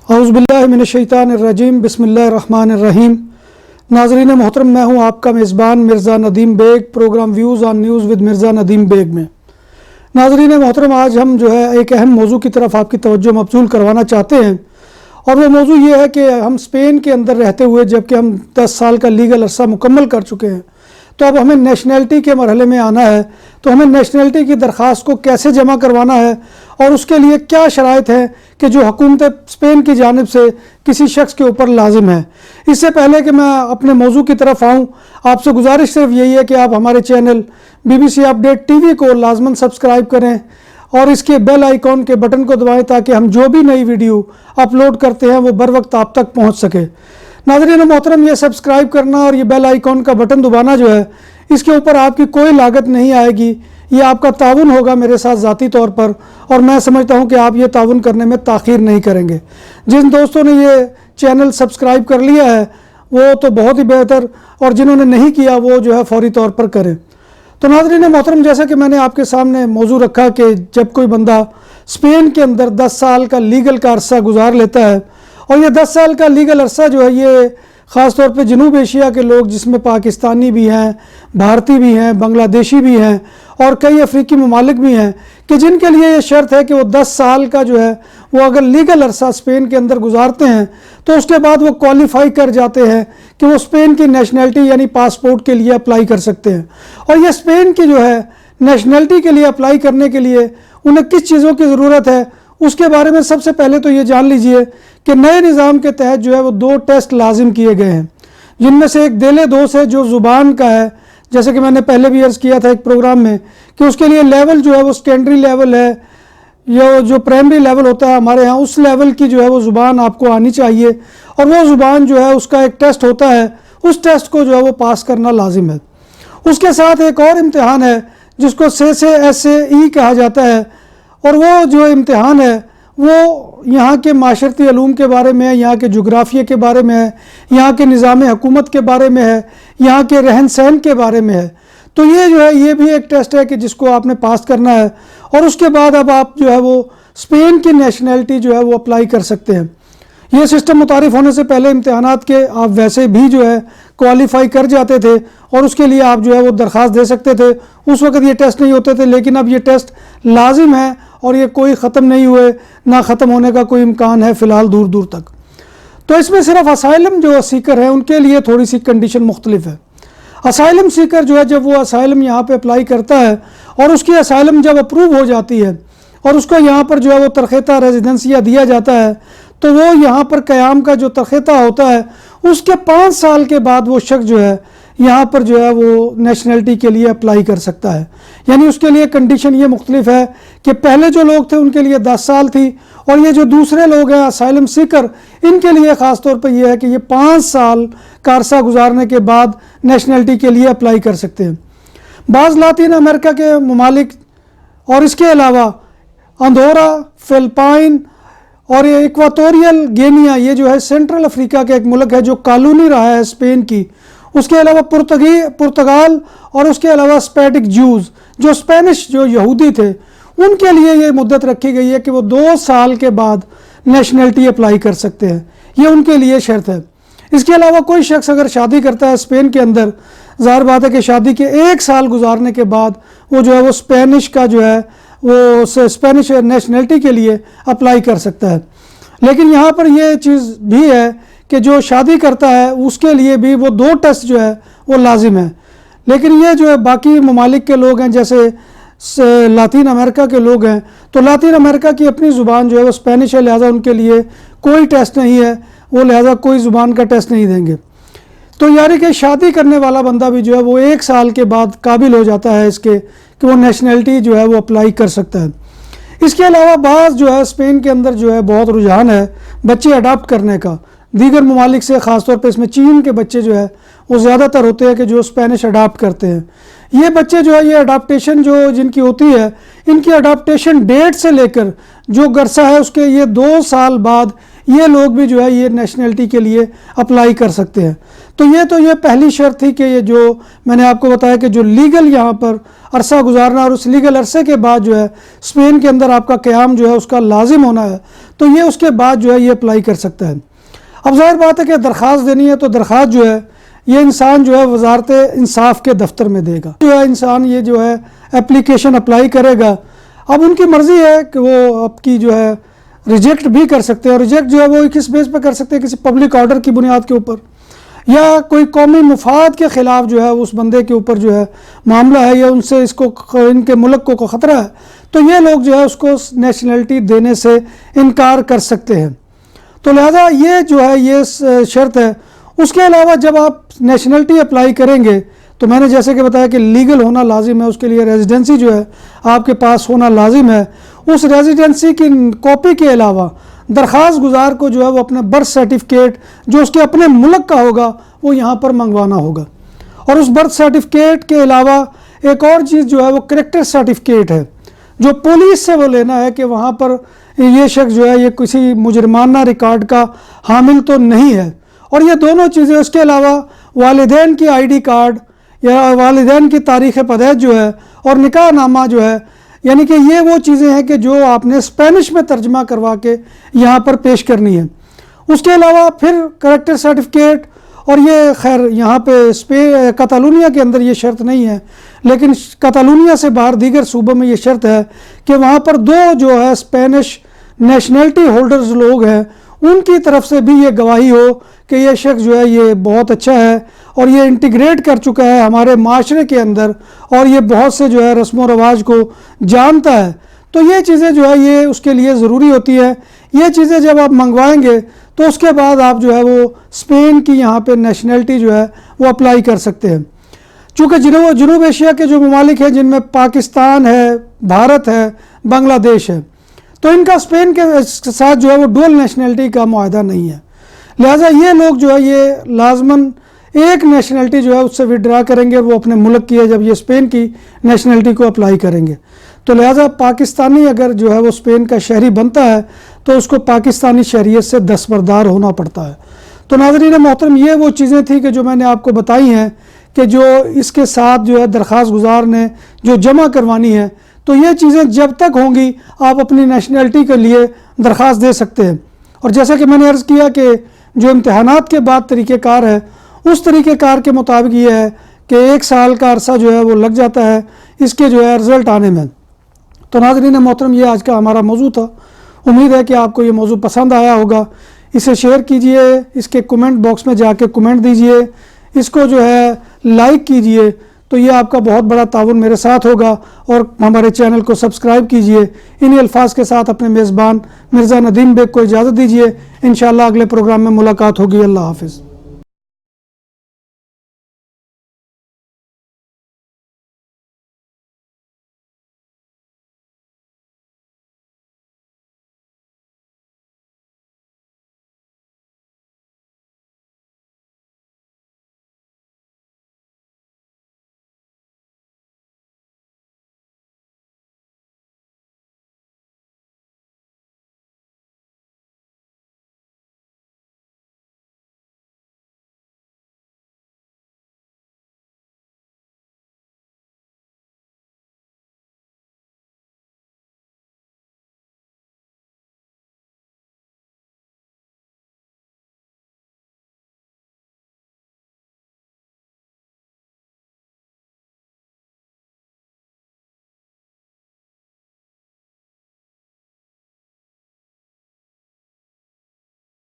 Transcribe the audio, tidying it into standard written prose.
اعوذ باللہ من الشیطان الرجیم بسم اللہ الرحمن الرحیم۔ ناظرین محترم، میں ہوں آپ کا میزبان Mirza Nadeem Baig, programme views on news with Mirza Nadeem Baig میں۔ ناظرین محترم، آج ہم ایک اہم موضوع کی طرف آپ کی توجہ مبذول کروانا چاہتے ہیں، اور وہ موضوع یہ ہے کہ ہم اسپین کے اندر رہتے ہوئے جبکہ ہم 10 سال کا لیگل عرصہ مکمل کر چکے ہیں، تو اب ہمیں نیشنلٹی کے مرحلے میں آنا ہے، تو ہمیں نیشنلٹی کی درخواست کو کیسے جمع کروانا ہے اور اس کے لیے کیا شرائط ہیں کہ جو حکومت اسپین کی جانب سے کسی شخص کے اوپر لازم ہے۔ اس سے پہلے کہ میں اپنے موضوع کی طرف آؤں، آپ سے گزارش صرف یہی ہے کہ آپ ہمارے channel BBC update T V کو لازماً سبسکرائب کریں اور اس کے بیل آئیکن کے بٹن کو دبائیں تاکہ ہم جو بھی نئی ویڈیو اپلوڈ کرتے ہیں وہ بر وقت آپ تک پہنچ سکے۔ ناظرین محترم، یہ سبسکرائب کرنا اور یہ بیل آئیکن کا بٹن دبانا جو ہے، اس کے اوپر آپ کی کوئی لاگت نہیں آئے گی، یہ آپ کا تعاون ہوگا میرے ساتھ ذاتی طور پر، اور میں سمجھتا ہوں کہ آپ یہ تعاون کرنے میں تاخیر نہیں کریں گے۔ جن دوستوں نے یہ چینل سبسکرائب کر لیا ہے وہ تو بہت ہی بہتر، اور جنہوں نے نہیں کیا وہ جو ہے فوری طور پر کریں۔ تو ناظرین محترم، جیسا کہ میں نے آپ کے سامنے موضوع رکھا کہ جب کوئی بندہ اسپین کے اندر 10 سال کا لیگل کا عرصہ گزار لیتا ہے، اور یہ 10 سال کا لیگل عرصہ جو ہے یہ خاص طور پہ جنوب ایشیا کے لوگ، جس میں پاکستانی بھی ہیں، بھارتی بھی ہیں، بنگلہ دیشی بھی ہیں اور کئی افریقی ممالک بھی ہیں، کہ جن کے لیے یہ شرط ہے کہ وہ 10 سال کا جو ہے وہ اگر لیگل عرصہ اسپین کے اندر گزارتے ہیں تو اس کے بعد وہ کوالیفائی کر جاتے ہیں کہ وہ اسپین کی نیشنلٹی یعنی پاسپورٹ کے لیے اپلائی کر سکتے ہیں۔ اور یہ اسپین کی جو ہے نیشنلٹی کے لیے اپلائی کرنے کے لیے انہیں کس چیزوں کی ضرورت ہے، اس کے بارے میں سب سے پہلے تو یہ جان لیجئے کہ نئے نظام کے تحت جو ہے وہ 2 ٹیسٹ لازم کیے گئے ہیں، جن میں سے ایک دل دوست ہے جو زبان کا ہے، جیسے کہ میں نے پہلے بھی عرض کیا تھا ایک پروگرام میں کہ اس کے لیے لیول جو ہے وہ سیکنڈری لیول ہے، یا جو پرائمری لیول ہوتا ہے ہمارے ہاں، اس لیول کی جو ہے وہ زبان آپ کو آنی چاہیے، اور وہ زبان جو ہے اس کا ایک ٹیسٹ ہوتا ہے، اس ٹیسٹ کو جو ہے وہ پاس کرنا لازم ہے۔ اس کے ساتھ ایک اور امتحان ہے جس کو SAE کہا جاتا ہے، اور وہ جو امتحان ہے وہ یہاں کے معاشرتی علوم کے بارے میں ہے، یہاں کے جغرافیے کے بارے میں ہے، یہاں کے نظام حکومت کے بارے میں ہے، یہاں کے رہن سہن کے بارے میں ہے۔ تو یہ جو ہے یہ بھی ایک ٹیسٹ ہے کہ جس کو آپ نے پاس کرنا ہے، اور اس کے بعد اب آپ جو ہے وہ اسپین کی نیشنلٹی جو ہے وہ اپلائی کر سکتے ہیں۔ یہ سسٹم متعارف ہونے سے پہلے امتحانات کے آپ ویسے بھی جو ہے کوالیفائی کر جاتے تھے، اور اس کے لیے آپ جو ہے وہ درخواست دے سکتے تھے، اس وقت یہ ٹیسٹ نہیں ہوتے تھے، لیکن اب یہ ٹیسٹ لازم ہے، اور یہ کوئی ختم نہیں ہوئے، نہ ختم ہونے کا کوئی امکان ہے فی الحال دور دور تک۔ تو اس میں صرف اسائلم جو سیکر ہیں ان کے لیے تھوڑی سی کنڈیشن مختلف ہے۔ اسائلم سیکر جو ہے جب وہ اسائلم یہاں پہ اپلائی کرتا ہے اور اس کی اسائلم جب اپروو ہو جاتی ہے اور اس کو یہاں پر جو ہے وہ ترخیطہ ریزیڈنسیا دیا جاتا ہے، تو وہ یہاں پر قیام کا جو ترخیطہ ہوتا ہے اس کے 5 سال کے بعد وہ شخص جو ہے یہاں پر جو ہے وہ نیشنلٹی کے لیے اپلائی کر سکتا ہے۔ یعنی اس کے لیے کنڈیشن یہ مختلف ہے کہ پہلے جو لوگ تھے ان کے لیے 10 سال تھی، اور یہ جو دوسرے لوگ ہیں اسائلم سیکر، ان کے لیے خاص طور پہ یہ ہے کہ یہ 5 سال کا عرصہ گزارنے کے بعد نیشنلٹی کے لیے اپلائی کر سکتے ہیں۔ بعض لاطین امریکہ کے ممالک اور اس کے علاوہ اندورا، فلپائن اور یہ ایکواٹوریل گینیا، یہ جو ہے سینٹرل افریقہ کا ایک ملک ہے جو کالونی رہا ہے اسپین کی، اس کے علاوہ پرتگال اور اس کے علاوہ اسپیٹک جوز جو اسپینش جو یہودی تھے، ان کے لیے یہ مدت رکھی گئی ہے کہ وہ 2 سال کے بعد نیشنلٹی اپلائی کر سکتے ہیں، یہ ان کے لیے شرط ہے۔ اس کے علاوہ کوئی شخص اگر شادی کرتا ہے اسپین کے اندر، ظاہر بات ہے کہ شادی کے 1 سال گزارنے کے بعد وہ جو ہے وہ اسپینش کا جو ہے وہ اسپینش نیشنلٹی کے لیے اپلائی کر سکتا ہے۔ لیکن یہاں پر یہ چیز بھی ہے کہ جو شادی کرتا ہے اس کے لیے بھی وہ 2 ٹیسٹ جو ہے وہ لازم ہے۔ لیکن یہ جو ہے باقی ممالک کے لوگ ہیں، جیسے لاطین امریکہ کے لوگ ہیں، تو لاطین امریکہ کی اپنی زبان جو ہے وہ اسپینش ہے، لہٰذا ان کے لیے کوئی ٹیسٹ نہیں ہے، وہ لہٰذا کوئی زبان کا ٹیسٹ نہیں دیں گے۔ تو یعنی کہ شادی کرنے والا بندہ بھی جو ہے وہ 1 سال کے بعد قابل ہو جاتا ہے اس کے کہ وہ نیشنلٹی جو ہے وہ اپلائی کر سکتا ہے۔ اس کے علاوہ بعض جو ہے اسپین کے اندر جو ہے بہت رجحان ہے بچے اڈاپٹ کرنے کا، دیگر ممالک سے، خاص طور پہ اس میں چین کے بچے جو ہے وہ زیادہ تر ہوتے ہیں کہ جو اسپینش اڈاپٹ کرتے ہیں۔ یہ بچے جو ہے یہ اڈاپٹیشن جو جن کی ہوتی ہے، ان کی اڈاپٹیشن ڈیٹ سے لے کر جو عرصہ ہے اس کے یہ 2 سال بعد یہ لوگ بھی جو ہے یہ نیشنلٹی کے لیے اپلائی کر سکتے ہیں۔ تو یہ پہلی شرط تھی کہ یہ جو میں نے آپ کو بتایا کہ جو لیگل یہاں پر عرصہ گزارنا اور اس لیگل عرصے کے بعد جو ہے اسپین کے اندر آپ کا قیام جو ہے اس کا لازم ہونا ہے، تو یہ اس کے بعد جو ہے یہ اپلائی کر سکتا ہے۔ اب ظاہر بات ہے کہ درخواست دینی ہے تو درخواست جو ہے یہ انسان جو ہے وزارت انصاف کے دفتر میں دے گا، جو ہے انسان یہ جو ہے اپلیکیشن اپلائی کرے گا۔ اب ان کی مرضی ہے کہ وہ آپ کی جو ہے ریجیکٹ بھی کر سکتے ہیں، اور ریجیکٹ جو ہے وہ کس بیس پہ کر سکتے ہیں، کسی پبلک آرڈر کی بنیاد کے اوپر، یا کوئی قومی مفاد کے خلاف جو ہے اس بندے کے اوپر جو ہے معاملہ ہے، یا ان سے اس کو ان کے ملک کو خطرہ ہے، تو یہ لوگ جو ہے اس کو نیشنلٹی دینے سے انکار کر سکتے ہیں۔ تو لہذا یہ جو ہے یہ شرط ہے۔ اس کے علاوہ جب آپ نیشنلٹی اپلائی کریں گے تو میں نے جیسے کہ بتایا کہ لیگل ہونا لازم ہے، اس کے لیے ریزیڈنسی جو ہے آپ کے پاس ہونا لازم ہے۔ اس ریزیڈنسی کی کاپی کے علاوہ درخواست گزار کو جو ہے وہ اپنا برتھ سرٹیفکیٹ جو اس کے اپنے ملک کا ہوگا وہ یہاں پر منگوانا ہوگا، اور اس برتھ سرٹیفکیٹ کے علاوہ ایک اور چیز جو ہے وہ کریکٹر سرٹیفکیٹ ہے، جو پولیس سے وہ لینا ہے کہ وہاں پر یہ شخص جو ہے یہ کسی مجرمانہ ریکارڈ کا حامل تو نہیں ہے، اور یہ دونوں چیزیں۔ اس کے علاوہ والدین کی آئی ڈی کارڈ یا والدین کی تاریخ پیدائش جو ہے، اور نکاح نامہ جو ہے، یعنی کہ یہ وہ چیزیں ہیں کہ جو آپ نے اسپینش میں ترجمہ کروا کے یہاں پر پیش کرنی ہے۔ اس کے علاوہ پھر کریکٹر سرٹیفکیٹ، اور یہ خیر یہاں پہ کتالونیا کے اندر یہ شرط نہیں ہے، لیکن کتالونیا سے باہر دیگر صوبوں میں یہ شرط ہے کہ وہاں پر دو جو ہے اسپینش نیشنلٹی ہولڈرز لوگ ہیں، ان کی طرف سے بھی یہ گواہی ہو کہ یہ شخص جو ہے یہ بہت اچھا ہے اور یہ انٹیگریٹ کر چکا ہے ہمارے معاشرے کے اندر، اور یہ بہت سے جو ہے رسم و رواج کو جانتا ہے۔ تو یہ چیزیں جو ہے یہ اس کے لیے ضروری ہوتی ہے۔ یہ چیزیں جب آپ منگوائیں گے تو اس کے بعد آپ جو ہے وہ اسپین کی یہاں پہ نیشنلٹی جو ہے وہ اپلائی کر سکتے ہیں۔ چونکہ جنوب ایشیا کے جو ممالک ہیں جن میں پاکستان ہے، بھارت ہے، بنگلہ دیش ہے، تو ان کا اسپین کے ساتھ جو ہے وہ ڈول نیشنلٹی کا معاہدہ نہیں ہے، لہٰذا یہ لوگ جو ہے یہ لازماً ایک نیشنلٹی جو ہے اس سے وڈرا کریں گے، وہ اپنے ملک کی ہے جب یہ اسپین کی نیشنلٹی کو اپلائی کریں گے۔ تو لہٰذا پاکستانی اگر جو ہے وہ اسپین کا شہری بنتا ہے تو اس کو پاکستانی شہریت سے دستبردار ہونا پڑتا ہے۔ تو ناظرین محترم، یہ وہ چیزیں تھیں کہ جو میں نے آپ کو بتائی ہیں کہ جو اس کے ساتھ جو ہے درخواست گزار نے جو جمع کروانی ہے، تو یہ چیزیں جب تک ہوں گی آپ اپنی نیشنلٹی کے لیے درخواست دے سکتے ہیں۔ اور جیسا کہ میں نے عرض کیا کہ جو امتحانات کے بعد طریقہ کار ہے، اس طریقہ کار کے مطابق یہ ہے کہ 1 سال کا عرصہ جو ہے وہ لگ جاتا ہے اس کے جو ہے رزلٹ آنے میں۔ تو ناظرین محترم، یہ آج کا ہمارا موضوع تھا۔ امید ہے کہ آپ کو یہ موضوع پسند آیا ہوگا۔ اسے شیئر کیجئے، اس کے کومنٹ باکس میں جا کے کومنٹ دیجئے، اس کو جو ہے لائک کیجئے، تو یہ آپ کا بہت بڑا تعاون میرے ساتھ ہوگا، اور ہمارے چینل کو سبسکرائب کیجئے۔ انہی الفاظ کے ساتھ اپنے میزبان مرزا ندیم بیگ کو اجازت دیجئے۔ انشاءاللہ اگلے پروگرام میں ملاقات ہوگی۔ اللہ حافظ۔